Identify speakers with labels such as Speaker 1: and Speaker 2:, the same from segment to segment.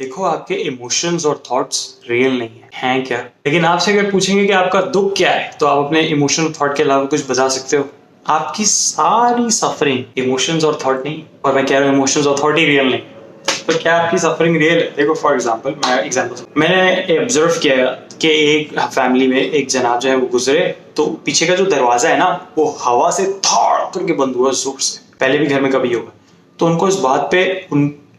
Speaker 1: देखो, आपके इमोशंस और थॉट्स रियल नहीं हैं क्या? लेकिन आपसे अगर पूछेंगे कि आपका दुख क्या है, तो आप अपने इमोशनल थॉट के अलावा कुछ बता सकते हो? आपकी सारी सफरिंग इमोशंस और थॉट नहीं, और मैं कह रहा हूँ इमोशंस और थॉट ही रियल नहीं, तो क्या आपकी सफरिंग रियल है? देखो, फॉर एग्जांपल मैंने ऑब्जर्व किया कि एक फैमिली में एक जनाब जो है वो गुजरे, तो पीछे का जो दरवाजा है ना, वो हवा से धाड़ करके बंद हुआ जोर से। पहले भी घर में कभी होगा, तो उनको इस बात पे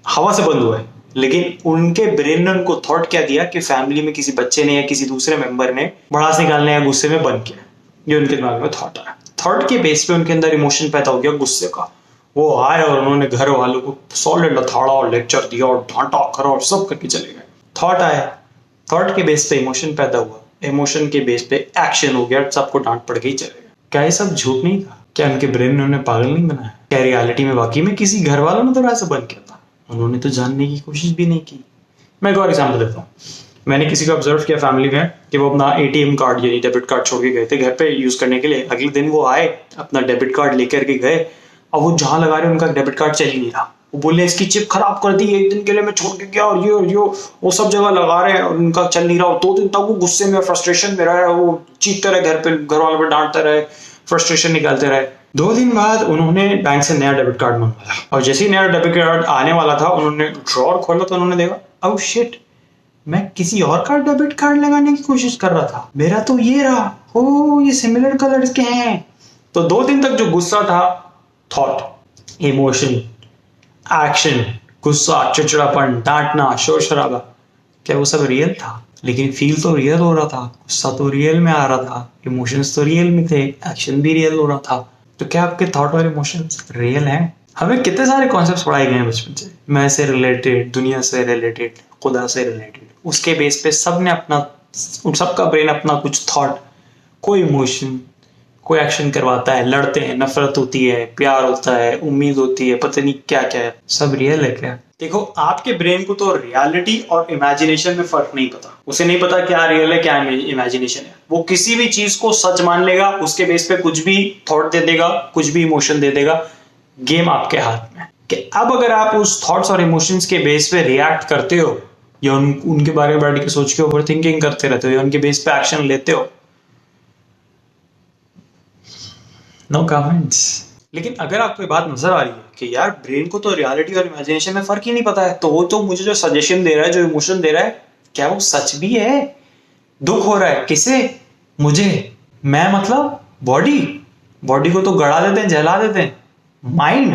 Speaker 1: हवा से बंद हुआ है, लेकिन उनके ब्रेन ने उनको थॉट क्या दिया कि फैमिली में किसी बच्चे ने या किसी दूसरे मेंबर ने भड़ास निकालने या गुस्से में बंद किया। ये उनके दिमाग में थॉट आया। थॉट के बेस पे उनके अंदर इमोशन पैदा हो गया गुस्से का। वो आए और उन्होंने घर वालों को सॉलिड लथाड़ा और लेक्चर दिया और डांटा करा और सब करके चले गए। थॉट आया, थॉट के बेस पे इमोशन पैदा हुआ, इमोशन के बेस पे एक्शन हो गया, सबको डांट पड़ गई, चले गए। क्या ये सब झूठ नहीं था? क्या उनके ब्रेन ने उन्हें पागल नहीं बनाया? क्या रियलिटी में वाकई में किसी घर वालों ने तो ऐसा बंद किया था? उन्होंने तो जानने की कोशिश भी नहीं की। मैं एक और एग्जाम्पल देता हूँ। मैंने किसी को ऑब्जर्व किया फैमिली में कि वो अपना एटीएम कार्ड यानी डेबिट कार्ड छोड़ के गए थे घर पे यूज करने के लिए। अगले दिन वो आए, अपना डेबिट कार्ड लेकर के गए, और वो जहां लगा रहे उनका डेबिट कार्ड चल ही नहीं रहा। वो बोले इसकी चिप खराब कर दी, एक दिन के लिए मैं छोड़ के गया, और ये वो सब जगह लगा रहे हैं और उनका चल नहीं रहा। और 2 दिन तक वो गुस्से में फ्रस्ट्रेशन में रहे, वो चीखते रहे घर पे, घर वालों पर डांटते रहे, फ्रस्ट्रेशन निकालते रहे। 2 दिन बाद उन्होंने बैंक से नया डेबिट कार्ड मंगवाया, और जैसे ही नया डेबिट कार्ड आने वाला था, उन्होंने ड्रॉर खोला तो उन्होंने देखा, ओह शिट, मैं किसी और का डेबिट कार्ड लगाने की कोशिश कर रहा था, मेरा तो ये रहा, ओ ये सिमिलर कलर्स के हैं। तो 2 दिन तक जो गुस्सा था, थॉट, इमोशन, एक्शन, गुस्सा, चिड़चिड़ापन, डांटना, शोर शराबा, क्या वो सब रियल था? लेकिन फील तो रियल हो रहा था, गुस्सा तो रियल में आ रहा था, इमोशंस तो रियल में थे, एक्शन भी रियल हो रहा था। तो क्या आपके थॉट और इमोशंस रियल हैं? हमें कितने सारे कॉन्सेप्ट्स पढ़ाए गए हैं बचपन से, मैं से रिलेटेड, दुनिया से रिलेटेड, खुदा से रिलेटेड। उसके बेस पे सबने अपना, सबका ब्रेन अपना कुछ थॉट, कोई इमोशन, कोई एक्शन करवाता है, लड़ते हैं, नफरत होती है, प्यार होता है, उम्मीद होती है, पता नहीं क्या क्या है। सब रियल है क्या? देखो, आपके ब्रेन को तो रियलिटी और इमेजिनेशन में फर्क नहीं पता। उसे नहीं पता क्या रियल है क्या इमेजिनेशन है। वो किसी भी चीज को सच मान लेगा, उसके बेस पे कुछ भी थॉट दे देगा, कुछ भी इमोशन दे देगा। गेम आपके हाथ में कि अब अगर आप उस थॉट्स और इमोशंस के बेस पे रिएक्ट करते हो, या उनके बारे में बैठ के सोच के ओवर थिंकिंग करते रहते हो, या उनके बेस पे एक्शन लेते हो, नो कमेंट्स। लेकिन अगर आपको ये बात नजर आ रही है कि यार ब्रेन को तो रियलिटी और इमेजिनेशन में फर्क ही नहीं पता है, तो वो तो मुझे जो सजेशन दे रहा है, जो इमोशन दे रहा है, क्या वो सच भी है? दुख हो रहा है किसे? मुझे। मैं मतलब बॉडी, बॉडी को तो गड़ा देते हैं, जला देते हैं। माइंड,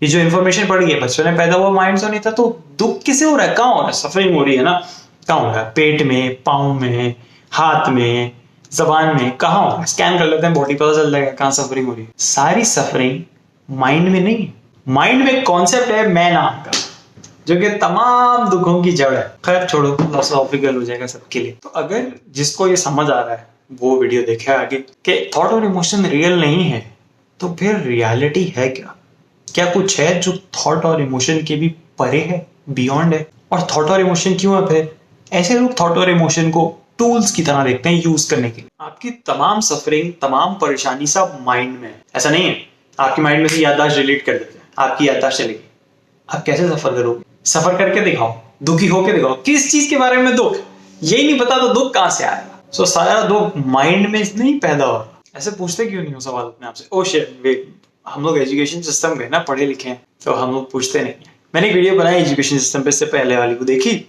Speaker 1: ये जो इंफॉर्मेशन पड़ी है, बचपन में पैदा हुआ माइंड से नहीं था, तो दुख किसे हो रहा है? कहाँ हो रहा है? सफरिंग हो रही है ना, कहाँ हो रहा है? पेट में, पाँव में, हाथ में, जबान में, कहाँ हो रहा है? स्कैन कर लेते हैं बॉडी, पता चल जाएगा कहाँ सफरिंग हो रही है। सारी सफरिंग माइंड में नहीं। माइंड में कॉन्सेप्ट है मैं नाम का, जो कि तमाम दुखों की जड़ है। खैर छोड़ो, फिलोसॉफिकल हो जाएगा सबके लिए। तो अगर जिसको ये समझ आ रहा है वो वीडियो देखे आगे कि थॉट और इमोशन रियल नहीं है, तो फिर रियलिटी है क्या? क्या कुछ है जो थॉट और इमोशन के भी परे है, बियॉन्ड है? और थॉट और इमोशन क्यों है फिर? ऐसे लोग थॉट और इमोशन को टूल्स की तरह देखते हैं यूज करने के लिए। आपकी तमाम सफरिंग, तमाम परेशानी सब माइंड में है, ऐसा नहीं है। आपकी माइंड में से याददाश्त डिलीट कर देते हैं, आपकी याददाश्त चलेगी। आप कैसे सफर करोगे? सफर करके दिखाओ, दुखी होके दिखाओ। किस चीज के बारे में दुख, यही नहीं पता तो दुख कहां से आएगा? सो सारा दुख माइंड में नहीं पैदा हो। ऐसे पूछते क्यों नहीं हो सवाल अपने आप से? ओ शिट वेट, हम लोग एजुकेशन सिस्टम में ना पढ़े लिखे हैं, तो हम लोग पूछते नहीं। मैंने एक वीडियो बनाई एजुकेशन सिस्टम पे, इससे पहले वाली को देखी।